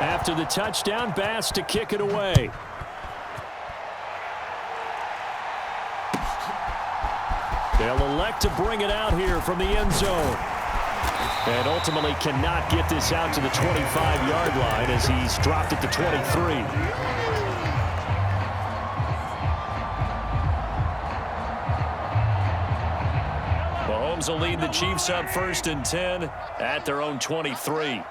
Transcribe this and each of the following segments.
After the touchdown, Bass to kick it away. They'll elect to bring it out here from the end zone. And ultimately cannot get this out to the 25-yard line as he's dropped at the 23. Mahomes will lead the Chiefs up 1st and 10 at their own 23.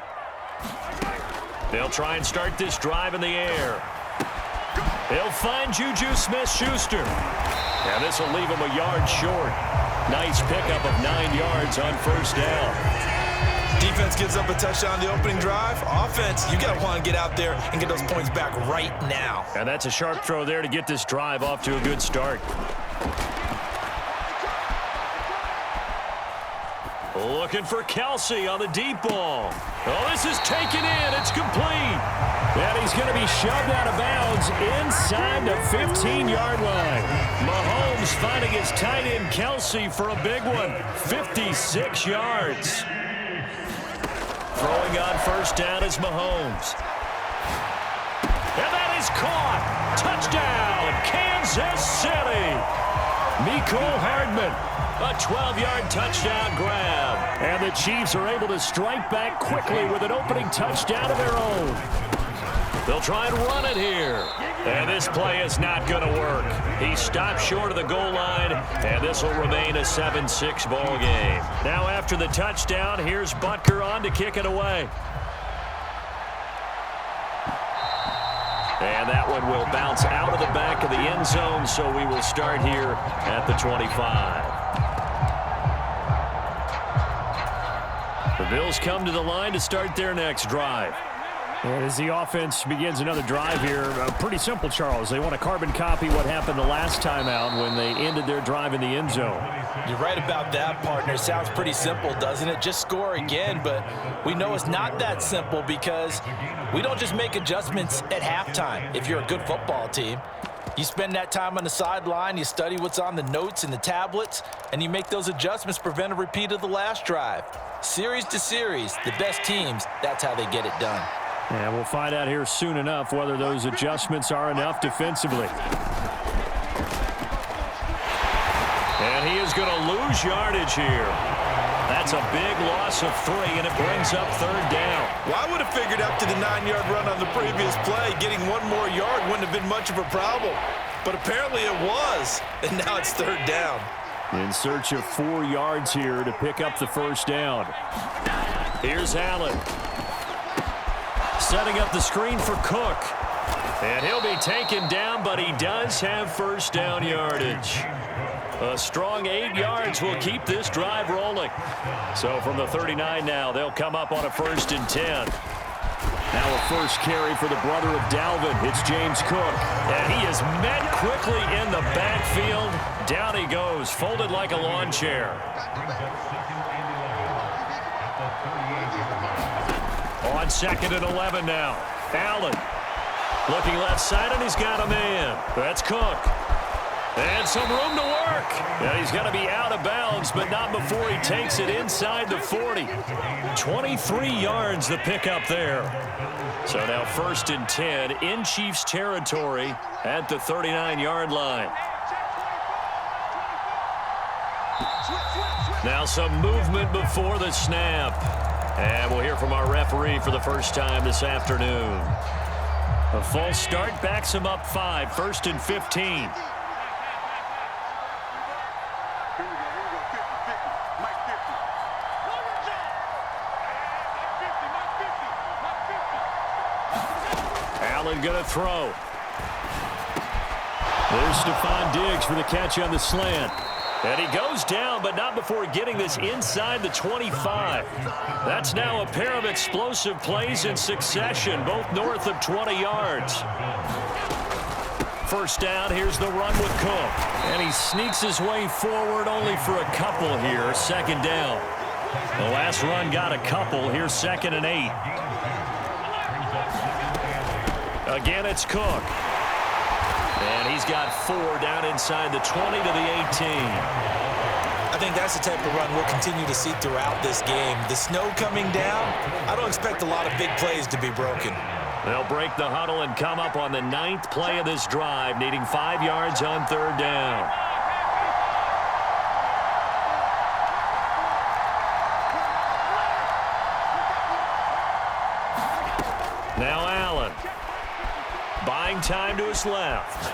They'll try and start this drive in the air. He'll find Juju Smith-Schuster. And this will leave him a yard short. Nice pickup of 9 yards on 1st down. Defense gives up a touchdown the opening drive. Offense, you got to want to get out there and get those points back right now. And that's a sharp throw there to get this drive off to a good start. Looking for Kelsey on the deep ball. Oh, this is taken in. It's complete. And he's going to be shoved out of bounds inside the 15-yard line. Mahomes finding his tight end Kelsey for a big one. 56 yards. Throwing on 1st down is Mahomes. And that is caught. Touchdown, Kansas City. Mecole Hardman. A 12-yard touchdown grab. And the Chiefs are able to strike back quickly with an opening touchdown of their own. They'll try and run it here. And this play is not going to work. He stopped short of the goal line, and this will remain a 7-6 ball game. Now after the touchdown, here's Butker on to kick it away. And that one will bounce out of the back of the end zone, so we will start here at the 25. The Bills come to the line to start their next drive. And as the offense begins another drive here, pretty simple, Charles. They want to carbon copy what happened the last time out when they ended their drive in the end zone. You're right about that, partner. Sounds pretty simple, doesn't it? Just score again, but we know it's not that simple because we don't just make adjustments at halftime if you're a good football team. You spend that time on the sideline, you study what's on the notes and the tablets, and you make those adjustments to prevent a repeat of the last drive. Series to series, the best teams, that's how they get it done. And we'll find out here soon enough whether those adjustments are enough defensively. And he is going to lose yardage here. That's a big loss of 3, and it brings up 3rd down. Well, I would have figured after the 9-yard run on the previous play, getting 1 more yard wouldn't have been much of a problem. But apparently it was, and now it's 3rd down. In search of 4 yards here to pick up the 1st down. Here's Allen. Setting up the screen for Cook. And he'll be taken down, but he does have 1st down yardage. A strong 8 yards will keep this drive rolling. So from the 39 now, they'll come up on a 1st and 10. Now a first carry for the brother of Dalvin. It's James Cook. And he is met quickly in the backfield. Down he goes, folded like a lawn chair. On 2nd and 11 now. Allen looking left side, and he's got a man. That's Cook. And some room to work. And he's going to be out of bounds, but not before he takes it inside the 40. 23 yards the pickup there. So now 1st and 10 in Chiefs territory at the 39-yard line. Now some movement before the snap. And we'll hear from our referee for the first time this afternoon. A false start backs him up 5, 1st and 15. Allen going to throw. There's Stephon Diggs for the catch on the slant. And he goes down, but not before getting this inside the 25. That's now a pair of explosive plays in succession, both north of 20 yards. 1st down, here's the run with Cook. And he sneaks his way forward only for a couple here, 2nd down. The last run got a couple, here's 2nd and 8. Again, it's Cook. And he's got 4 down inside the 20 to the 18. I think that's the type of run we'll continue to see throughout this game. The snow coming down, I don't expect a lot of big plays to be broken. They'll break the huddle and come up on the 9th play of this drive, needing 5 yards on 3rd down. Now Allen. Buying time to his left.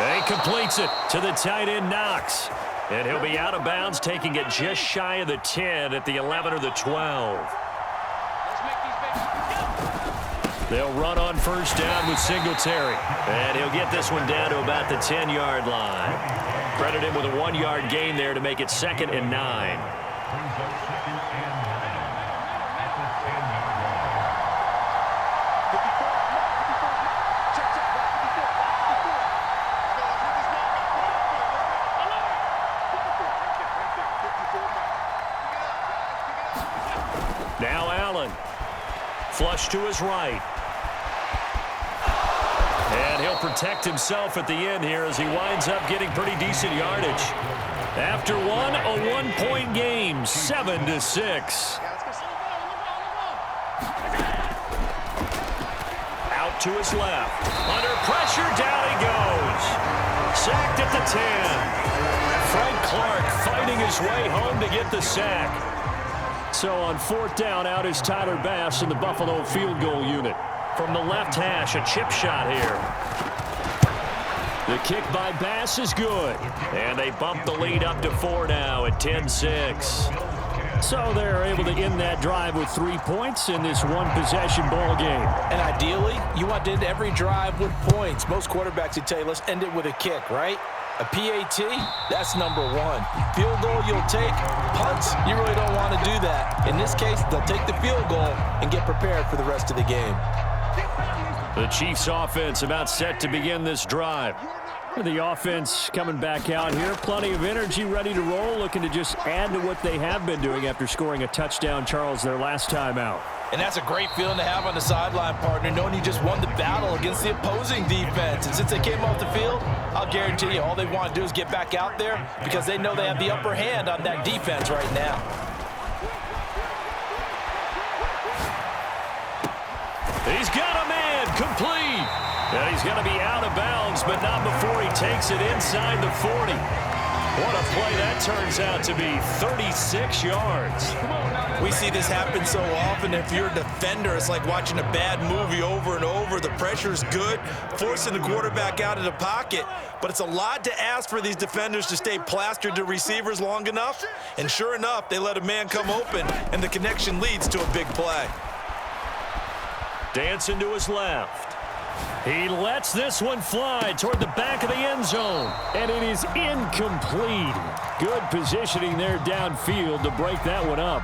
And he completes it to the tight end, Knox. And he'll be out of bounds, taking it just shy of the 10 at the 11 or the 12. They'll run on 1st down with Singletary. And he'll get this one down to about the 10-yard line. Credit him with a 1-yard gain there to make it 2nd and 9. Now Allen. Flush to his right. And he'll protect himself at the end here as he winds up getting pretty decent yardage. After one, a 1-point game, 7-6. Out to his left. Under pressure, down he goes. Sacked at the 10. Frank Clark fighting his way home to get the sack. So on 4th down, out is Tyler Bass in the Buffalo field goal unit. From the left hash, a chip shot here. The kick by Bass is good. And they bump the lead up to 4 now at 10-6. So they're able to end that drive with 3 points in this one-possession ball game. And ideally, you want to end every drive with points. Most quarterbacks would tell you, let's end it with a kick, right? A PAT, that's number 1. Field goal you'll take. Punts, you really don't want to do that. In this case, they'll take the field goal and get prepared for the rest of the game. The Chiefs offense about set to begin this drive. The offense coming back out here. Plenty of energy, ready to roll, looking to just add to what they have been doing after scoring a touchdown, Charles, their last time out. And that's a great feeling to have on the sideline, partner, knowing you just won the battle against the opposing defense. And since they came off the field, I'll guarantee you all they want to do is get back out there because they know they have the upper hand on that defense right now. He's got a man, complete. And he's going to be out of bounds, but not before he takes it inside the 40. What a play that turns out to be, 36 yards. We see this happen so often. If you're a defender, it's like watching a bad movie over and over. The pressure's good, forcing the quarterback out of the pocket. But it's a lot to ask for these defenders to stay plastered to receivers long enough. And sure enough, they let a man come open, and the connection leads to a big play. Dancing to his left. He lets this one fly toward the back of the end zone. And it is incomplete. Good positioning there downfield to break that one up.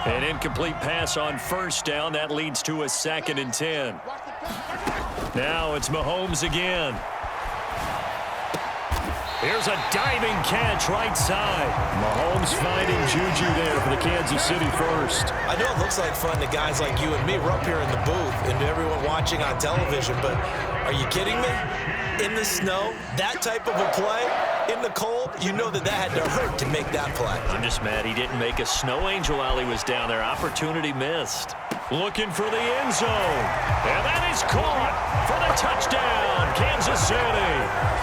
An incomplete pass on 1st down. That leads to a 2nd and 10. Now it's Mahomes again. Here's a diving catch right side. Mahomes finding Juju there for the Kansas City first. I know it looks like fun to guys like you and me. We're up here in the booth and everyone watching on television, but are you kidding me? In the snow, that type of a play, in the cold, you know that had to hurt to make that play. I'm just mad he didn't make a snow angel while he was down there. Opportunity missed. Looking for the end zone. And that is caught for the touchdown, Kansas City.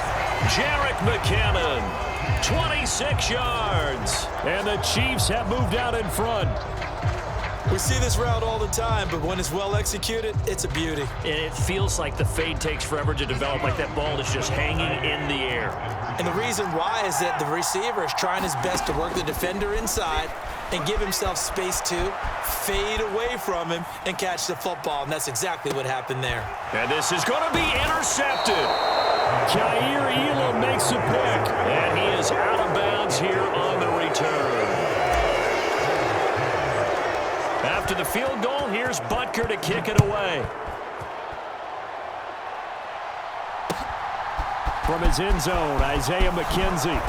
Jerick McKinnon, 26 yards. And the Chiefs have moved out in front. We see this route all the time, but when it's well executed, it's a beauty. And it feels like the fade takes forever to develop, like that ball is just hanging in the air. And the reason why is that the receiver is trying his best to work the defender inside and give himself space to fade away from him and catch the football, and that's exactly what happened there. And this is going to be intercepted. Kaiir Elam makes a pick, and he is out of bounds here on the return. After the field goal, here's Butker to kick it away. From his end zone, Isaiah McKenzie.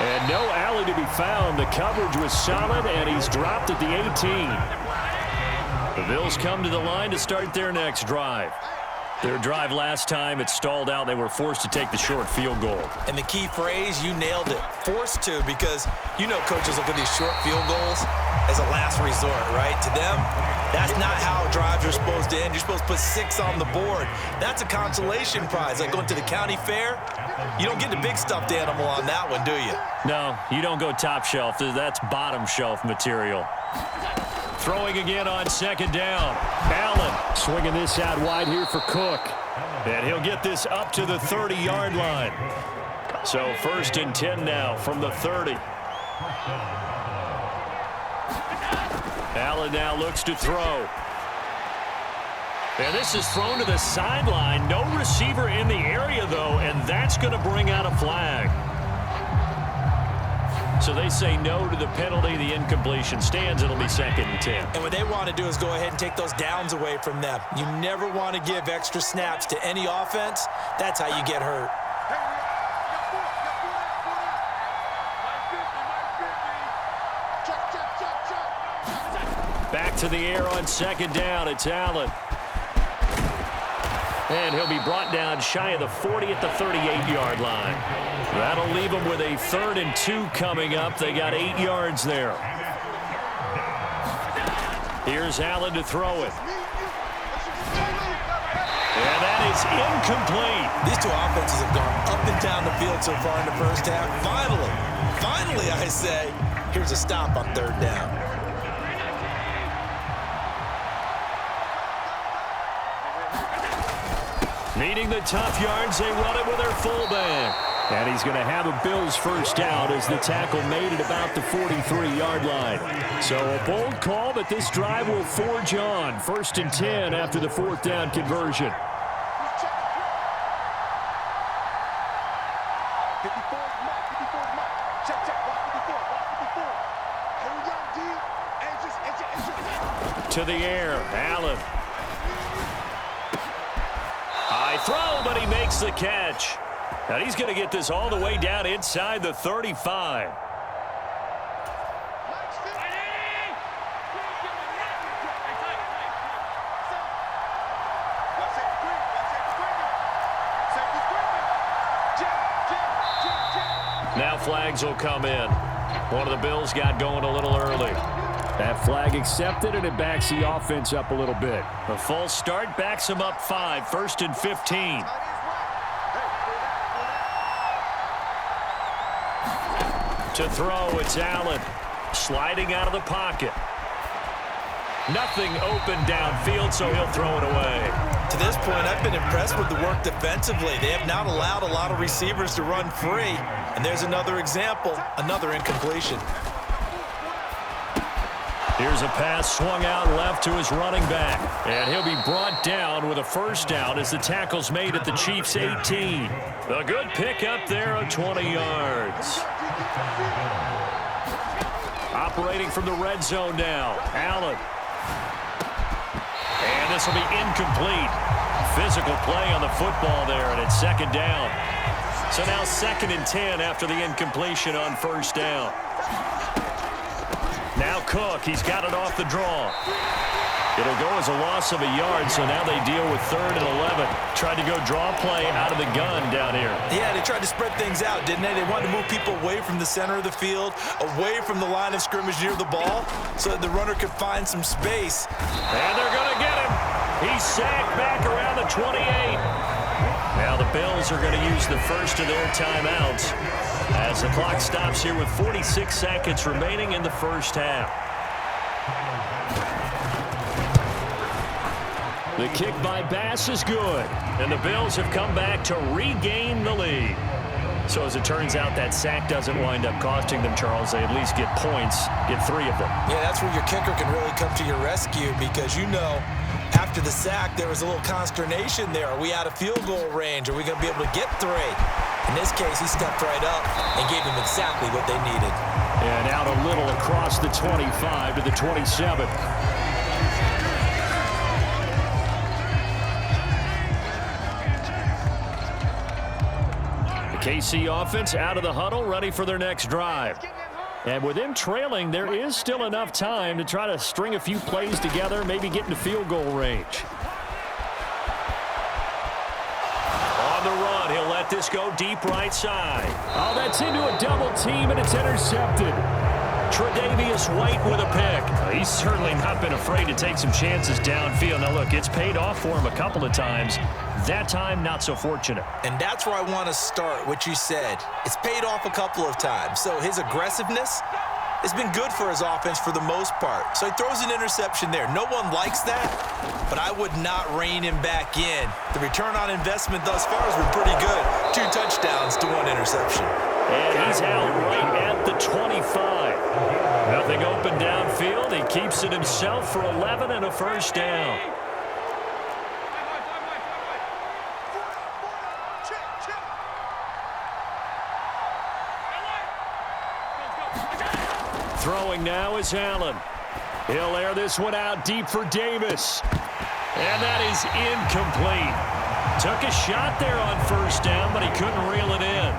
And no alley to be found. The coverage was solid, and he's dropped at the 18. The Bills come to the line to start their next drive. Their drive last time, it stalled out. They were forced to take the short field goal. And the key phrase, you nailed it, forced to, because you know coaches look at these short field goals as a last resort, right? To them, that's not how drives are supposed to end. You're supposed to put 6 on the board. That's a consolation prize, like going to the county fair. You don't get the big stuffed animal on that one, do you? No, you don't go top shelf. That's bottom shelf material. Throwing again on second down. Allen swinging this out wide here for Cook. And he'll get this up to the 30-yard line. So 1st and 10 now from the 30. Allen now looks to throw. And this is thrown to the sideline. No receiver in the area, though, and that's going to bring out a flag. So they say no to the penalty. The incompletion stands. It'll be 2nd and 10. And what they want to do is go ahead and take those downs away from them. You never want to give extra snaps to any offense. That's how you get hurt. Back to the air on 2nd down. It's Allen. And he'll be brought down shy of the 40 at the 38-yard line. That'll leave them with a 3rd and 2 coming up. They got 8 yards there. Here's Allen to throw it. And that is incomplete. These two offenses have gone up and down the field so far in the first half. Finally, I say, here's a stop on 3rd down. Needing the tough yards, they run it with their fullback. And he's going to have a Bills first down as the tackle made it about the 43-yard line. So a bold call, but this drive will forge on. 1st and 10 after the 4th down conversion. To the air, Allen. High throw, but he makes the catch. And he's going to get this all the way down inside the 35. Now flags will come in. One of the Bills got going a little early. That flag accepted, and it backs the offense up a little bit. A false start backs them up 5, 1st and 15. To throw, it's Allen. Sliding out of the pocket. Nothing open downfield, so he'll throw it away. To this point, I've been impressed with the work defensively. They have not allowed a lot of receivers to run free. And there's another example, another incompletion. Here's a pass swung out left to his running back. And he'll be brought down with a first down as the tackle's made at the Chiefs' 18. A good pickup there of 20 yards. Operating from the red zone now, Allen. And this will be incomplete. Physical play on the football there, and it's 2nd down. So now 2nd and 10 after the incompletion on first down. Now Cook, he's got it off the draw. It'll go as a loss of a yard, so now they deal with 3rd and 11. Tried to go draw play out of the gun down here. Yeah, they tried to spread things out, didn't they? They wanted to move people away from the center of the field, away from the line of scrimmage near the ball, so that the runner could find some space. And they're going to get him. He's sacked back around the 28. Now the Bills are going to use the first of their timeouts as the clock stops here with 46 seconds remaining in the first half. The kick by Bass is good, and the Bills have come back to regain the lead. So as it turns out, that sack doesn't wind up costing them, Charles. They at least get points, get 3 of them. Yeah, that's where your kicker can really come to your rescue because, you know, after the sack, there was a little consternation there. Are we out of field goal range? Are we going to be able to get 3? In this case, he stepped right up and gave them exactly what they needed. And out a little across the 25 to the 27. KC offense out of the huddle, ready for their next drive. And with them trailing, there is still enough time to try to string a few plays together, maybe get into field goal range. let this go deep right side. Oh, that's into a double team, and it's intercepted. Tre'Davious White with a pick. He's certainly not been afraid to take some chances downfield. Now, look, it's paid off for him a couple of times. That time, not so fortunate. And that's where I want to start, what you said. It's paid off a couple of times. So his aggressiveness has been good for his offense for the most part. So he throws an interception there. No one likes that, but I would not rein him back in. The return on investment thus far has been pretty good. 2 touchdowns to 1 interception. And he's out right at the 25. Nothing open downfield. He keeps it himself for 11 and a first down. Throwing now is Allen. He'll air this one out deep for Davis. And that is incomplete. Took a shot there on first down, but he couldn't reel it in.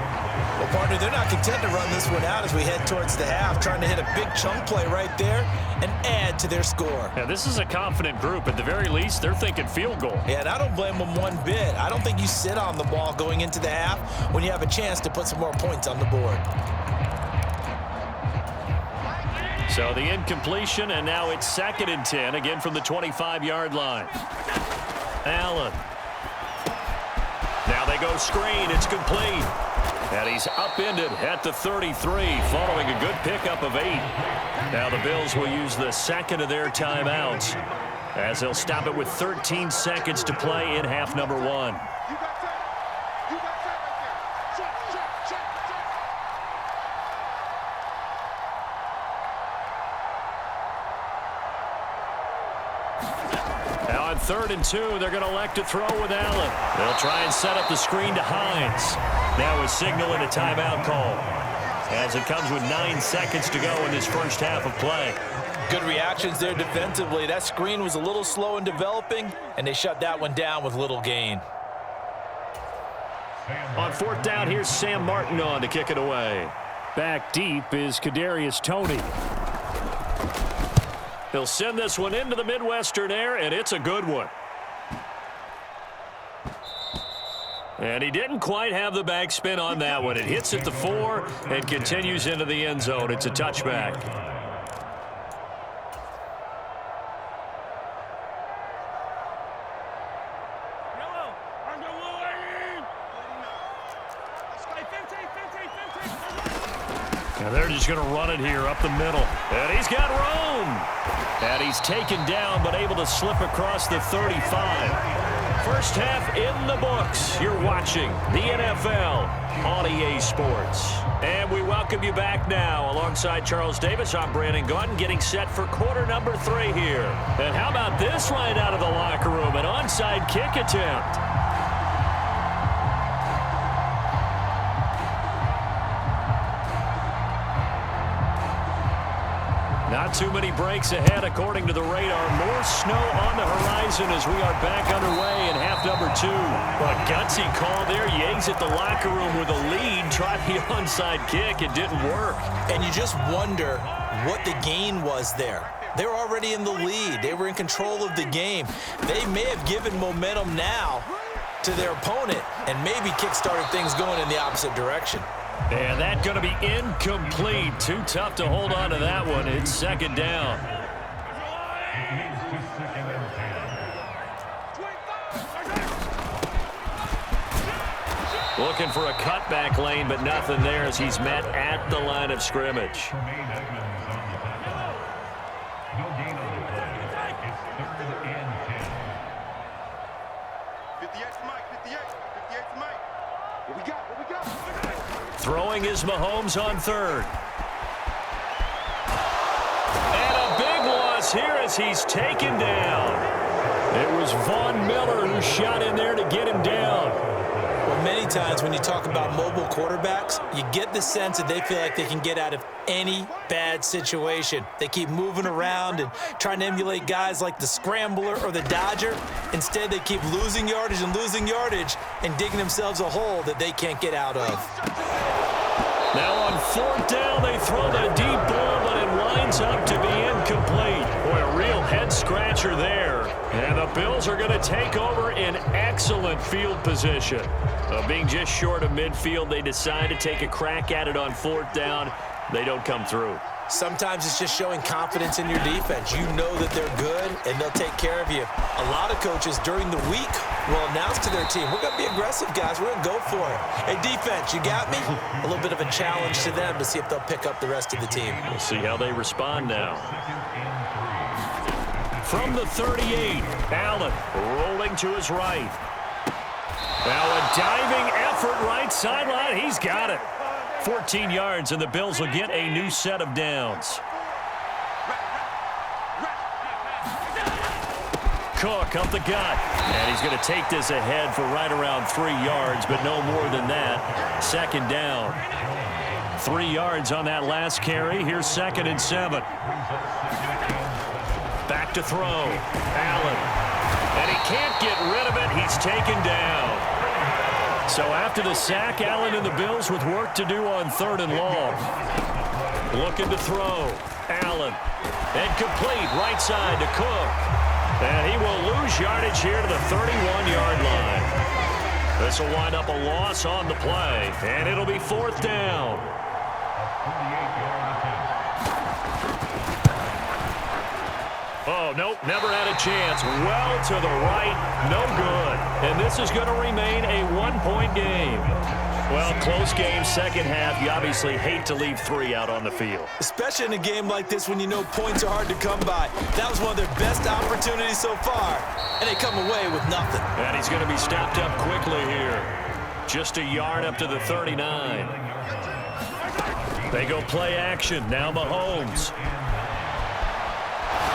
Well, partner, they're not content to run this one out as we head towards the half, trying to hit a big chunk play right there and add to their score. Yeah, this is a confident group. At the very least, they're thinking field goal. Yeah, and I don't blame them one bit. I don't think you sit on the ball going into the half when you have a chance to put some more points on the board. So the incompletion, and now it's 2nd and 10, again from the 25-yard line. Allen. Now they go screen. It's complete. And he's upended at the 33, following a good pickup of 8. Now the Bills will use the second of their timeouts as they'll stop it with 13 seconds to play in half number 1. Now on 3rd and 2, they're going to elect to throw with Allen. They'll try and set up the screen to Hines. Now a signal and a timeout call as it comes with 9 seconds to go in this first half of play. Good reactions there defensively. That screen was a little slow in developing, and they shut that one down with little gain. On 4th down, here's Sam Martin on to kick it away. Back deep is Kadarius Toney. He'll send this one into the Midwestern air, and it's a good one. And he didn't quite have the backspin on that one. It hits at the 4 and continues into the end zone. It's a touchback. Now they're just going to run it here up the middle. And he's got room. And he's taken down but able to slip across the 35. First half in the books. You're watching the NFL on EA Sports. And we welcome you back now. Alongside Charles Davis, I'm Brandon Gaudin, getting set for quarter number 3 here. And how about this right out of the locker room? An onside kick attempt. Not too many breaks ahead according to the radar. More snow on the horizon as we are back underway in half number 2. A gutsy call there. You exit the locker room with a lead. Try the onside kick. It didn't work. And you just wonder what the gain was there. They're already in the lead. They were in control of the game. They may have given momentum now to their opponent and maybe kick-started things going in the opposite direction. And that's going to be incomplete. Too tough to hold on to that one. It's 2nd down. Looking for a cutback lane, but nothing there as he's met at the line of scrimmage. Throwing is Mahomes on 3rd. And a big loss here as he's taken down. It was Von Miller who shot in there to get him down. Well, many times when you talk about mobile quarterbacks, you get the sense that they feel like they can get out of any bad situation. They keep moving around and trying to emulate guys like the Scrambler or the Dodger. Instead, they keep losing yardage and digging themselves a hole that they can't get out of. Now on 4th down, they throw the deep ball, but it winds up to be incomplete. Boy, a real head-scratcher there And the Bills are going to take over in excellent field position. Being just short of midfield, they decide to take a crack at it on 4th down. They don't come through. Sometimes it's just showing confidence in your defense. You know that they're good, and they'll take care of you. A lot of coaches during the week will announce to their team, we're going to be aggressive, guys. We're going to go for it. Hey, defense, you got me? A little bit of a challenge to them to see if they'll pick up the rest of the team. We'll see how they respond now. From the 38, Allen rolling to his right. Now a diving effort right sideline. He's got it. 14 yards, and the Bills will get a new set of downs. Cook up the gut, and he's going to take this ahead for right around 3 yards, but no more than that. 2nd down. 3 yards on that last carry. Here's 2nd and 7. Back to throw. Allen. And he can't get rid of it. He's taken down. So after the sack, Allen and the Bills with work to do on 3rd and long. Looking to throw. Allen. And complete right side to Cook. And he will lose yardage here to the 31-yard line. This will wind up a loss on the play, and it'll be 4th down. Oh, nope, never had a chance. Well to the right, no good. And this is going to remain a 1-point game. Well, close game, second half. You obviously hate to leave 3 out on the field. Especially in a game like this when you know points are hard to come by. That was one of their best opportunities so far, and they come away with nothing. And he's going to be stopped up quickly here. Just a yard up to the 39. They go play action. Now Mahomes.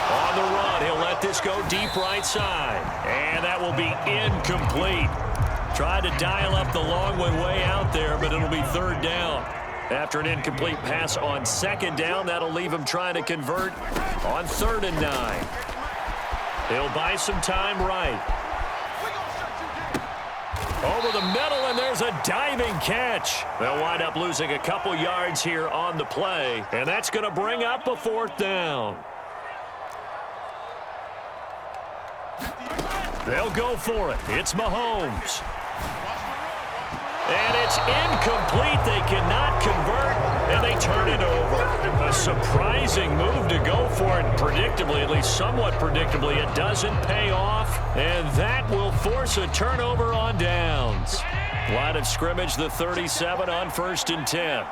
On the run, he'll let this go deep right side. And that will be incomplete. Tried to dial up the long way out there, but it'll be 3rd down. After an incomplete pass on 2nd down, that'll leave him trying to convert on 3rd and 9. He'll buy some time right. Over the middle, and there's a diving catch. They'll wind up losing a couple yards here on the play, and that's going to bring up a 4th down. They'll go for it. It's Mahomes. And it's incomplete. They cannot convert, and they turn it over. A surprising move to go for it. Predictably, at least somewhat predictably, it doesn't pay off, and that will force a turnover on downs. Line of scrimmage, the 37 on 1st and 10.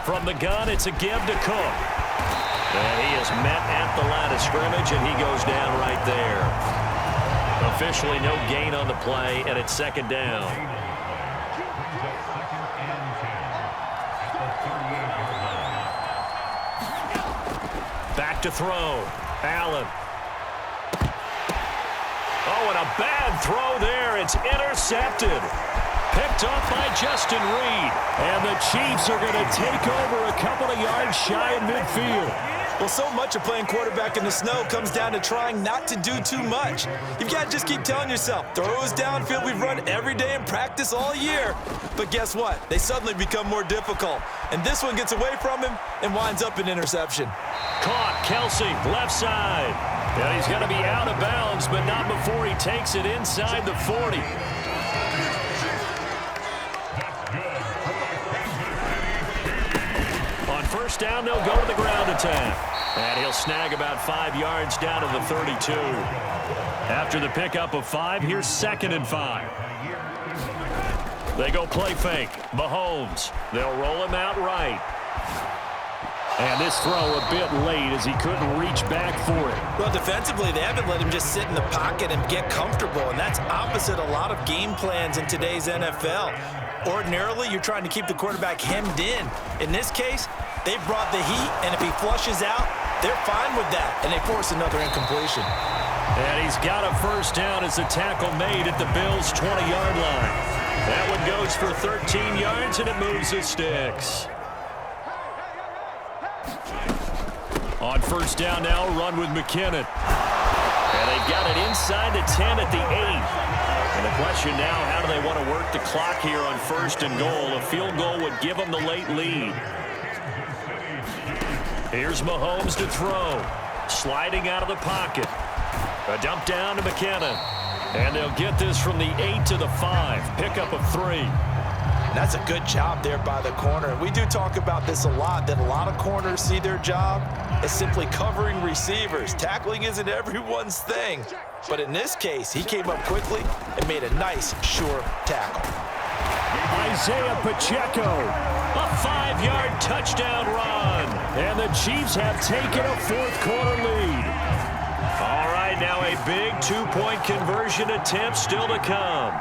From the gun, it's a give to Cook. And he is met at the line of scrimmage, and he goes down right there. Officially no gain on the play, and it's 2nd down. Back to throw. Allen. Oh, and a bad throw there. It's intercepted. Picked off by Justin Reed. And the Chiefs are going to take over a couple of yards shy in midfield. Well, so much of playing quarterback in the snow comes down to trying not to do too much. You've got to just keep telling yourself, throws downfield we've run every day in practice all year. But guess what? They suddenly become more difficult. And this one gets away from him and winds up an interception. Caught, Kelsey, left side. And he's going to be out of bounds, but not before he takes it inside the 40. On 1st down, they'll go to the ground attack. And he'll snag about 5 yards down to the 32. After the pickup of 5, here's 2nd and 5. They go play fake. Mahomes. They'll roll him out right. And this throw a bit late as he couldn't reach back for it. Well, defensively, they haven't let him just sit in the pocket and get comfortable, and that's opposite a lot of game plans in today's NFL. Ordinarily, you're trying to keep the quarterback hemmed in. In this case, they brought the heat, and if he flushes out, they're fine with that, and they force another incompletion. And he's got a 1st down as the tackle made at the Bills' 20-yard line. That one goes for 13 yards, and it moves the sticks. On 1st down now, run with McKinnon. And they've got it inside the 10 at the 8. And the question now, how do they want to work the clock here on 1st and goal? A field goal would give them the late lead. Here's Mahomes to throw. Sliding out of the pocket. A dump down to McKinnon. And they'll get this from the 8 to the 5. Pickup of 3. And that's a good job there by the corner. We do talk about this a lot, that a lot of corners see their job as simply covering receivers. Tackling isn't everyone's thing. But in this case, he came up quickly and made a nice, sure tackle. Isaiah Pacheco, a 5-yard touchdown run. And the Chiefs have taken a fourth-quarter lead. All right, now a big 2-point conversion attempt still to come.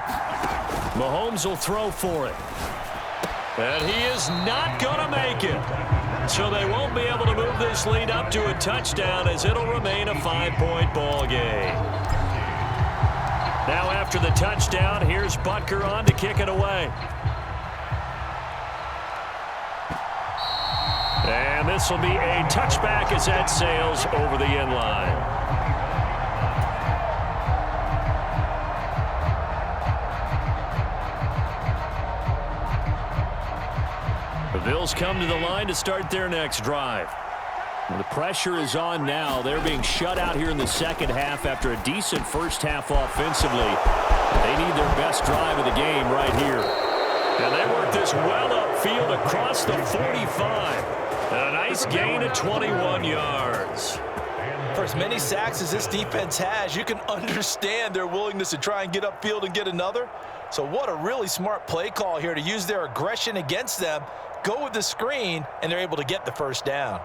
Mahomes will throw for it. And he is not going to make it. So they won't be able to move this lead up to a touchdown as it'll remain a 5-point ball game. Now after the touchdown, here's Butker on to kick it away. And this will be a touchback as that sails over the end line. The Bills come to the line to start their next drive. The pressure is on now. They're being shut out here in the second half after a decent first half offensively. They need their best drive of the game right here. And they work this well upfield across the 45. And a nice gain of 21 yards. For as many sacks as this defense has, you can understand their willingness to try and get upfield and get another. So what a really smart play call here to use their aggression against them, go with the screen, and they're able to get the first down.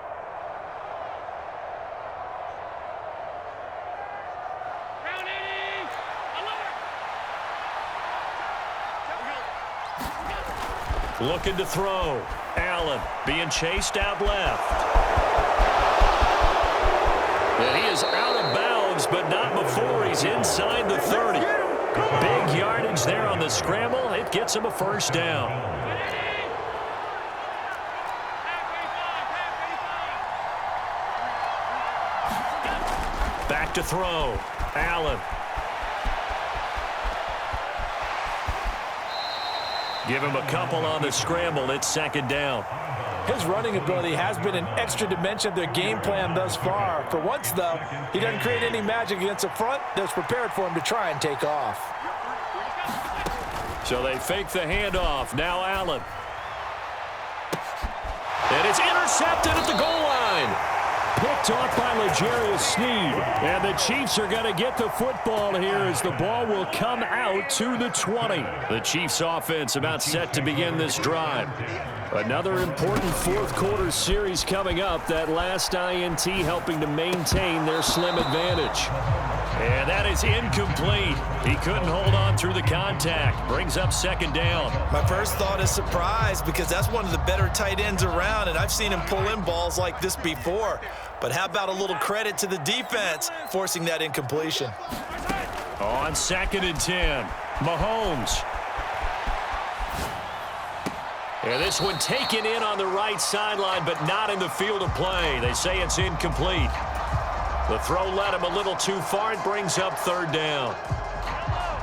Looking to throw. Allen being chased out left. And he is out of bounds, but not before he's inside the 30. Big yardage there on the scramble. It gets him a first down. Back to throw. Allen. Give him a couple on the scramble. It's second down. His running ability has been an extra dimension of their game plan thus far. For once, though, he doesn't create any magic against the front that's prepared for him to try and take off. So they fake the handoff. Now Allen. And it's intercepted at the goal line. Picked off by L'Jarius Sneed. And the Chiefs are going to get the football here as the ball will come out to the 20. The Chiefs offense about set to begin this drive. Another important fourth-quarter series coming up. That last INT helping to maintain their slim advantage. And that is incomplete. He couldn't hold on through the contact. Brings up second down. My first thought is surprise because that's one of the better tight ends around, and I've seen him pull in balls like this before. But how about a little credit to the defense forcing that incompletion? On 2nd and 10, Mahomes. And this one taken in on the right sideline, but not in the field of play. They say it's incomplete. The throw led him a little too far. It brings up third down.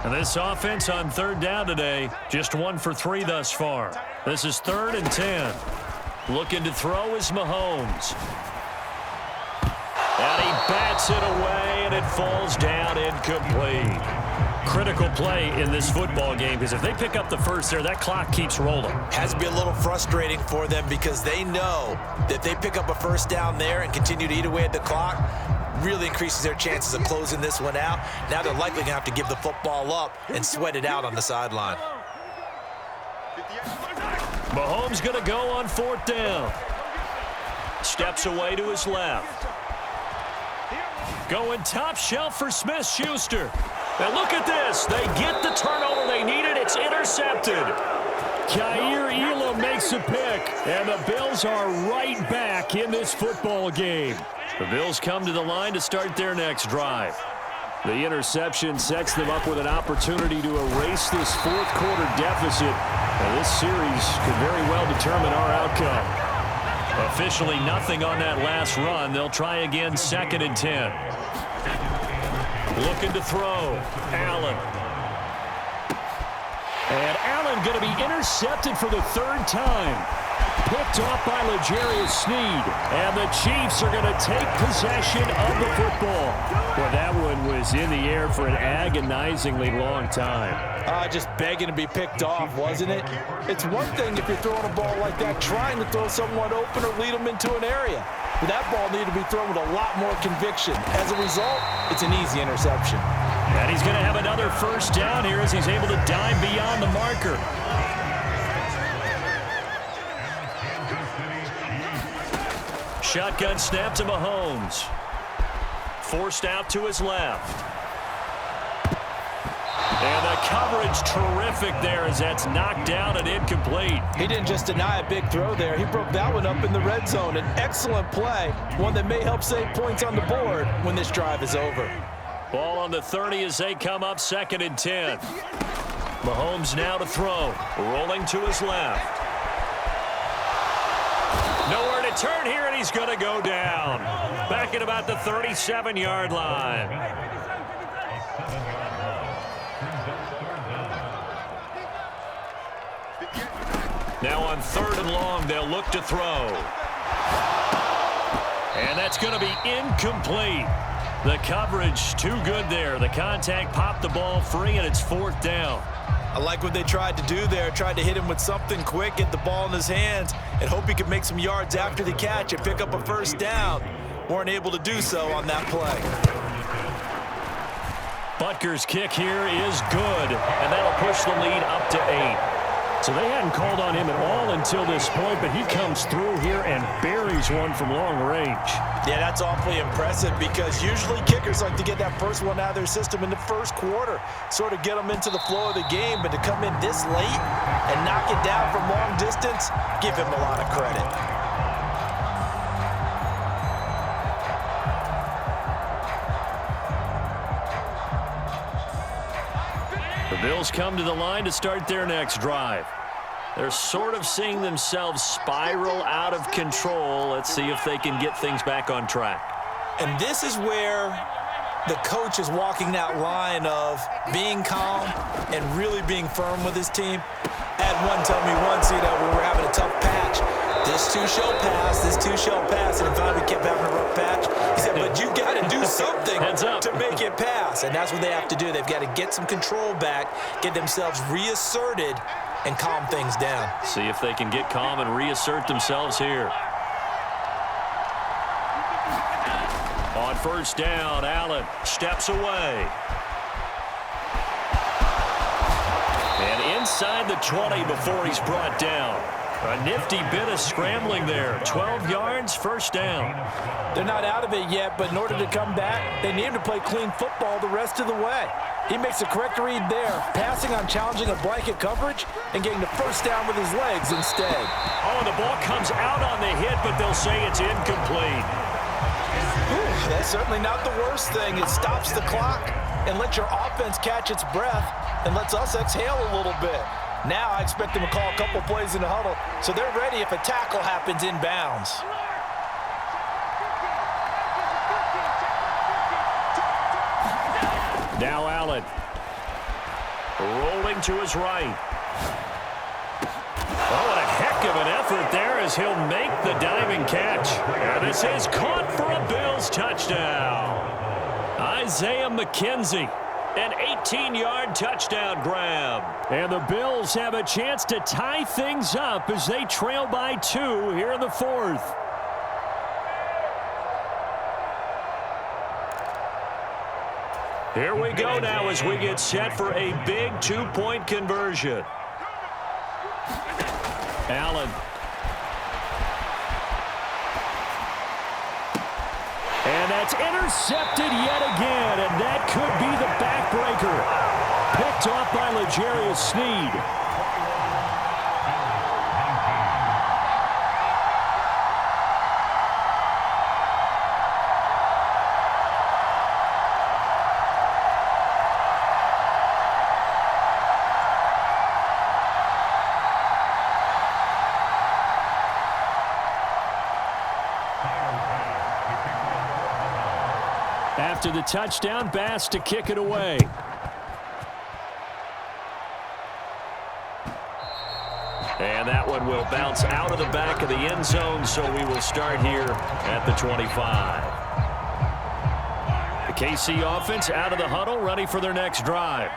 And this offense on third down today, just 1 for 3 thus far. This is 3rd and 10. Looking to throw is Mahomes. And he bats it away, and it falls down incomplete. Critical play in this football game because if they pick up the first there, that clock keeps rolling. Has to be a little frustrating for them because they know that if they pick up a first down there and continue to eat away at the clock, really increases their chances of closing this one out. Now they're likely going to have to give the football up and sweat it out on the sideline. Mahomes going to go on 4th down. Steps away to his left. Going top shelf for Smith-Schuster. And look at this. They get the turnover they needed. It's intercepted. Kaiir Elam makes a pick. And the Bills are right back in this football game. The Bills come to the line to start their next drive. The interception sets them up with an opportunity to erase this fourth-quarter deficit. And this series could very well determine our outcome. Officially nothing on that last run. They'll try again 2nd and 10. Looking to throw. Allen. And Allen going to be intercepted for the 3rd time. picked off by L'Jarius Sneed. And the Chiefs are going to take possession of the football. Boy, that one was in the air for an agonizingly long time. Just begging to be picked off, wasn't it? It's one thing if you're throwing a ball like that, trying to throw someone open or lead them into an area. But that ball needed to be thrown with a lot more conviction. As a result, it's an easy interception. And he's going to have another first down here as he's able to dive beyond the marker. Shotgun snap to Mahomes. Forced out to his left. And the coverage terrific there as that's knocked down and incomplete. He didn't just deny a big throw there. He broke that one up in the red zone. An excellent play, one that may help save points on the board when this drive is over. Ball on the 30 as they come up 2nd and 10. Mahomes now to throw. Rolling to his left. Nowhere to turn here, and he's going to go down. Back at about the 37-yard line. Now on 3rd and long, they'll look to throw. And that's going to be incomplete. The coverage too good there. The contact popped the ball free, and it's 4th down. I like what they tried to do there. Tried to hit him with something quick, get the ball in his hands, and hope he could make some yards after the catch and pick up a first down. Weren't able to do so on that play. Butker's kick here is good, and that'll push the lead up to 8. So they hadn't called on him at all until this point, but he comes through here and buries one from long range. Yeah, that's awfully impressive because usually kickers like to get that first one out of their system in the first quarter, sort of get them into the flow of the game, but to come in this late and knock it down from long distance, give him a lot of credit. The Bills come to the line to start their next drive. They're sort of seeing themselves spiral out of control. Let's see if they can get things back on track. And this is where the coach is walking that line of being calm and really being firm with his team. I had one tell me once, we were having a tough patch. This too shall pass, this too shall pass. And finally we kept having a rough patch. He said, but you got to do something to make it pass. And that's what they have to do. They've got to get some control back, get themselves reasserted, and calm things down. See if they can get calm and reassert themselves here. On first down, Allen steps away. And inside the 20 before he's brought down. A nifty bit of scrambling there. 12 yards, first down. They're not out of it yet, but in order to come back, they need him to play clean football the rest of the way. He makes a correct read there, passing on challenging a blanket coverage and getting the first down with his legs instead. Oh, the ball comes out on the hit, but they'll say it's incomplete. That's certainly not the worst thing. It stops the clock and lets your offense catch its breath and lets us exhale a little bit. Now I expect them to call a couple plays in the huddle, so they're ready if a tackle happens inbounds. Now Allen. Rolling to his right. Oh, what a heck of an effort there as he'll make the diving catch. And this is caught for a Bills touchdown. Isaiah McKenzie. An 18-yard touchdown grab. And the Bills have a chance to tie things up as they trail by 2 here in the 4th. Here we go now as we get set for a big 2-point conversion. Allen. And that's intercepted yet again, and that could be the backbreaker. Picked off by L'Jarius Sneed. After the touchdown, Bass to kick it away. And that one one will bounce out of the back of the end zone, so we will start here at the 25. The KC offense out of the huddle, ready for their next drive.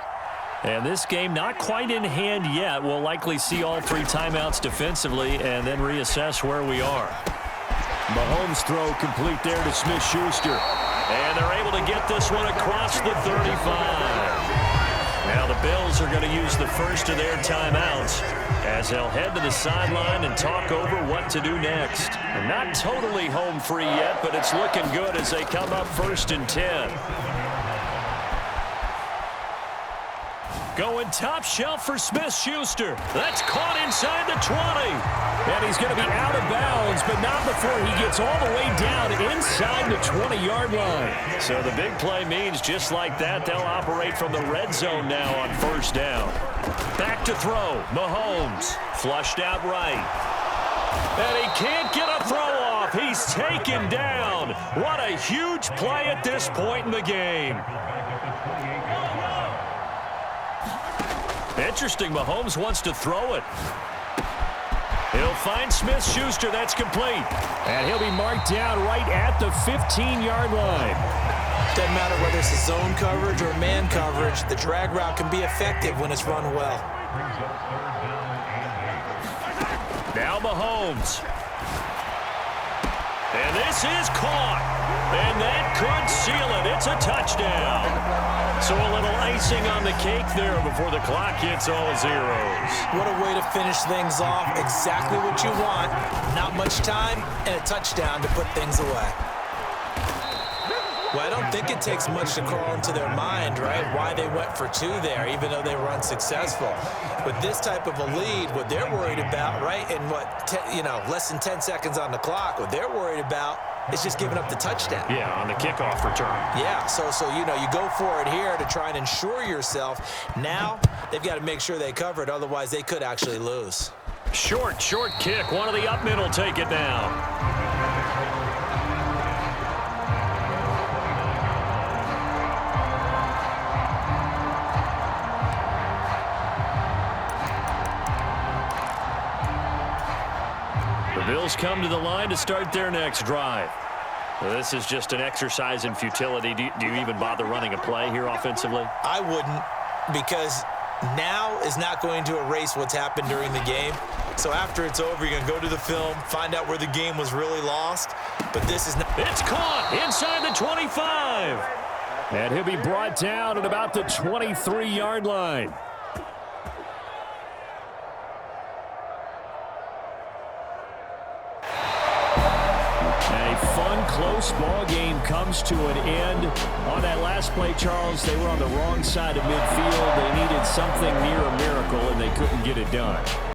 And this game not quite in hand yet. We'll likely see all 3 timeouts defensively and then reassess where we are. Mahomes throw complete there to Smith-Schuster. And they're able to get this one across the 35. Now the Bills are going to use the first of their timeouts as they'll head to the sideline and talk over what to do next. They're not totally home free yet, but it's looking good as they come up 1st and 10. Going top shelf for Smith-Schuster. That's caught inside the 20. And he's going to be out of bounds, but not before he gets all the way down inside the 20-yard line. So the big play means just like that, they'll operate from the red zone now on 1st down. Back to throw. Mahomes flushed out right. And he can't get a throw off. He's taken down. What a huge play at this point in the game. Interesting, Mahomes wants to throw it. He'll find Smith-Schuster, that's complete. And he'll be marked down right at the 15-yard line. Doesn't matter whether it's a zone coverage or man coverage, the drag route can be effective when it's run well. Now Mahomes. And this is caught. And that could seal it. It's a touchdown. So a little icing on the cake there before the clock hits all zeros. What a way to finish things off. Exactly what you want. Not much time and a touchdown to put things away. Well, I don't think it takes much to crawl into their mind, right, why they went for 2 there, even though they were unsuccessful. With this type of a lead, what they're worried about, right, and less than 10 seconds on the clock, what they're worried about is just giving up the touchdown. Yeah, on the kickoff return. Yeah, so you go for it here to try and ensure yourself. Now they've got to make sure they cover it, otherwise they could actually lose. Short kick. One of the up men will take it down. The Bills come to the line to start their next drive. Well, this is just an exercise in futility. Do you even bother running a play here offensively? I wouldn't, because now is not going to erase what's happened during the game. So after it's over, you're going to go to the film, find out where the game was really lost. But this is not. It's caught inside the 25. And he'll be brought down at about the 23-yard line. Close ball game comes to an end. On that last play, Charles, they were on the wrong side of midfield. They needed something near a miracle, and they couldn't get it done.